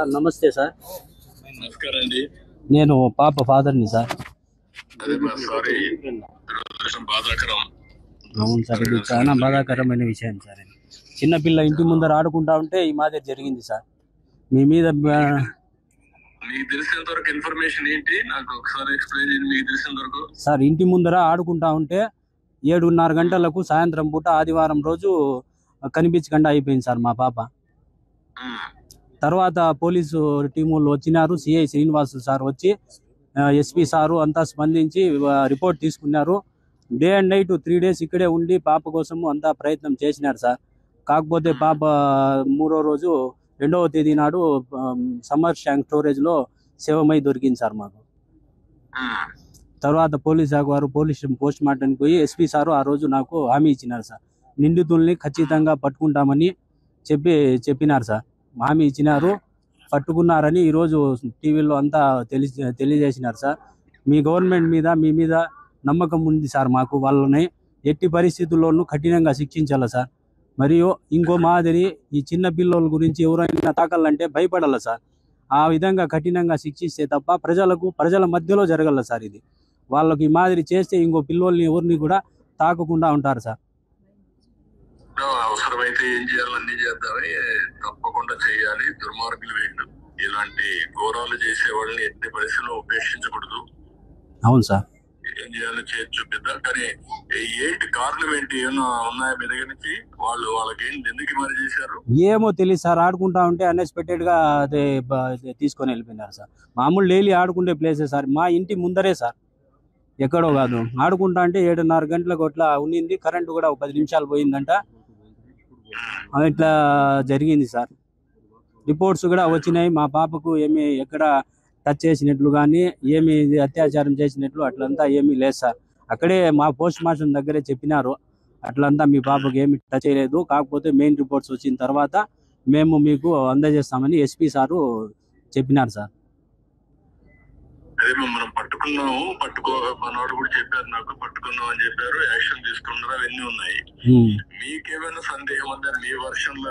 Sir నమస్తే sir. నమస్కారం అండి. నేను పాప ఫాదర్ని సార్. సారీ, బాధాకరం. అవును సార్, ఇది చాలా బాధాకరమైన విషయం సార్. చిన్నపిల్ల ఇంటి ముందర ఆడుకుంటా ఉంటే ఈ మాదిరి జరిగింది సార్. మీ మీద మీకు తెలిసినంత వరకు ఇన్ఫర్మేషన్ ఏంటి నాకు ఒకసారి ఎక్స్ప్లెయిన్ చేయండి. మీకు తెలిసినంత వరకు సార్, ఇంటి ముందర ఆడుకుంటా ఉంటే 7:30 గంటలకు సాయంత్రం పూట ఆదివారం రోజు కనిపించకుండా అయిపోయింది సార్ మా పాప. తర్వాత పోలీసు టీములు వచ్చినారు. సిఐ శ్రీనివాసు సార్ వచ్చి ఎస్పీ సారు అంతా స్పందించి రిపోర్ట్ తీసుకున్నారు. డే అండ్ నైట్ 3 days ఇక్కడే ఉండి పాప కోసము అంతా ప్రయత్నం చేసినారు సార్. కాకపోతే పాప 3వ రోజు 2వ తేదీ నాడు సమ్మర్ ట్యాంక్ స్టోరేజ్లో శవమై దొరికింది సార్ మాకు. తర్వాత పోలీస్ శాఖ వారు పోస్ట్ మార్టంకి పోయి ఎస్పీ సారు ఆ రోజు నాకు హామీ ఇచ్చినారు సార్. నిందితుల్ని ఖచ్చితంగా పట్టుకుంటామని చెప్పినారు సార్. హామీ ఇచ్చినారు, పట్టుకున్నారని ఈరోజు టీవీలో అంతా తెలియజేసినారు సార్. మీ గవర్నమెంట్ మీద మీ మీద నమ్మకం ఉంది సార్ మాకు. వాళ్ళని ఎట్టి పరిస్థితుల్లోనూ కఠినంగా శిక్షించాలి సార్. మరియు ఇంకో మాదిరి ఈ చిన్న పిల్లల గురించి ఎవరైనా తాకాలంటే భయపడాలి సార్. ఆ విధంగా కఠినంగా శిక్షిస్తే తప్ప ప్రజల మధ్యలో జరగల సార్. ఇది వాళ్ళకి ఈ మాదిరి చేస్తే ఇంకో పిల్లల్ని ఎవరిని కూడా తాకకుండా ఉంటారు సార్. అవసరమైతే ఏం చేయాలో అన్ని చేద్దామని తప్పకుండా చేయాలి. దుర్మార్గులు వీళ్ళు. ఇలాంటి ఘోరాలు చేసే వాళ్ళని ఎట్టి పరిస్థితుల్లో ఉపేక్షించకూడదు. అవును సార్. ఏం చేయాలో చేసి చూపిద్దాం. కానీ ఏంటి కారణం ఏంటి? ఏమన్నా ఉన్నాయా మీ దగ్గర నుంచి? వాళ్ళకి ఏంటి, ఎందుకు మరి చేశారు? ఏమో తెలియదు సార్. ఆడుకుంటా ఉంటే అన్ఎక్స్పెక్టెడ్ గా అదే తీసుకొని వెళ్ళిపోయినారు సార్. మామూలు డైలీ ఆడుకుంటే ప్లేసే సార్, మా ఇంటి ముందరే సార్, ఎక్కడో కాదు. ఆడుకుంటా అంటే 7:30 గంటలకు అట్లా ఉన్నింది. కరెంటు కూడా 10 నిమిషాలు పోయిందంట. ఇట్లా జరిగింది సార్. రిపోర్ట్స్ కూడా వచ్చినాయి. మా పాపకు ఏమి ఎక్కడ టచ్ చేసినట్లు కానీ ఏమి అత్యాచారం చేసినట్లు అట్లంతా ఏమీ లేదు సార్. అక్కడే మా పోస్ట్ మార్టం దగ్గరే చెప్పినారు, అట్లంతా మీ పాపకు ఏమి టచ్ చేయలేదు. కాకపోతే మెయిన్ రిపోర్ట్స్ వచ్చిన తర్వాత మేము మీకు అందజేస్తామని ఎస్పీ సారు చెప్పినారు సార్. అదే మనం పట్టుకున్నాము, మనవాడు కూడా చెప్పారు, నాకు పట్టుకున్నాం అని చెప్పారు. యాక్షన్ తీసుకున్నారు, అవన్నీ ఉన్నాయి. మీకేమైనా సందేహం ఉందా? మీ వర్షంలో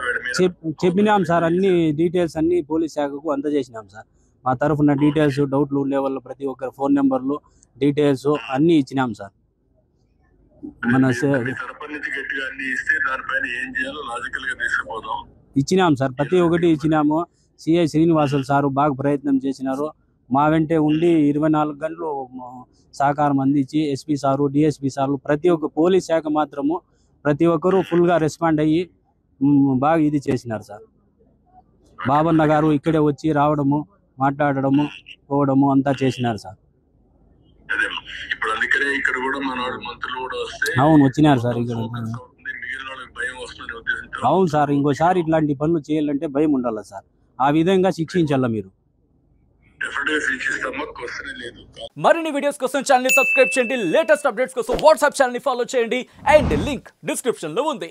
చెప్పినాం సార్. అన్ని డీటెయిల్స్ అన్ని పోలీస్ శాఖకు అందజేసినాం సార్. మా తరఫున డీటెయిల్స్, డౌట్లు ఉండే వాళ్ళు ప్రతి ఒక్కరి ఫోన్ నెంబర్లు, డీటెయిల్స్ అన్ని ఇచ్చినాం సార్. మన గట్టిగా అన్ని ఇస్తే దానిపైన ఏం చేయాలో లాజికల్ గా తీసుకుపోదాం. ఇచ్చినాం సార్, ప్రతి ఒక్కటి ఇచ్చినాము. సిఐ శ్రీనివాసులు సారు బాగా ప్రయత్నం చేసినారు. మా వెంటే ఉండి 24 గంటలు సహకారం అందించి ఎస్పీ సారు, డిఎస్పీ సార్లు, ప్రతి ఒక్క పోలీస్ శాఖ మాత్రము ప్రతి ఒక్కరూ ఫుల్గా రెస్పాండ్ అయ్యి బాగా ఇది చేసినారు సార్. బాబన్న గారు ఇక్కడే వచ్చి రావడము, మాట్లాడడము, పోవడము అంతా చేసినారు సార్. అవును, వచ్చినారు సార్ ఇక్కడ. అవును సార్, ఇంకోసారి ఇట్లాంటి పనులు చేయాలంటే భయం ఉండాలి సార్. ఆ విధంగా శిక్షించాల మీరు. మరిన్ని వీడియోస్ కోసం ఛానల్ ని సబ్స్క్రైబ్ చేయండి. లేటెస్ట్ అప్డేట్స్ కోసం వాట్సాప్ ఛానల్ ని ఫాలో చేయండి. అండ్ లింక్ డిస్క్రిప్షన్ లో ఉంది.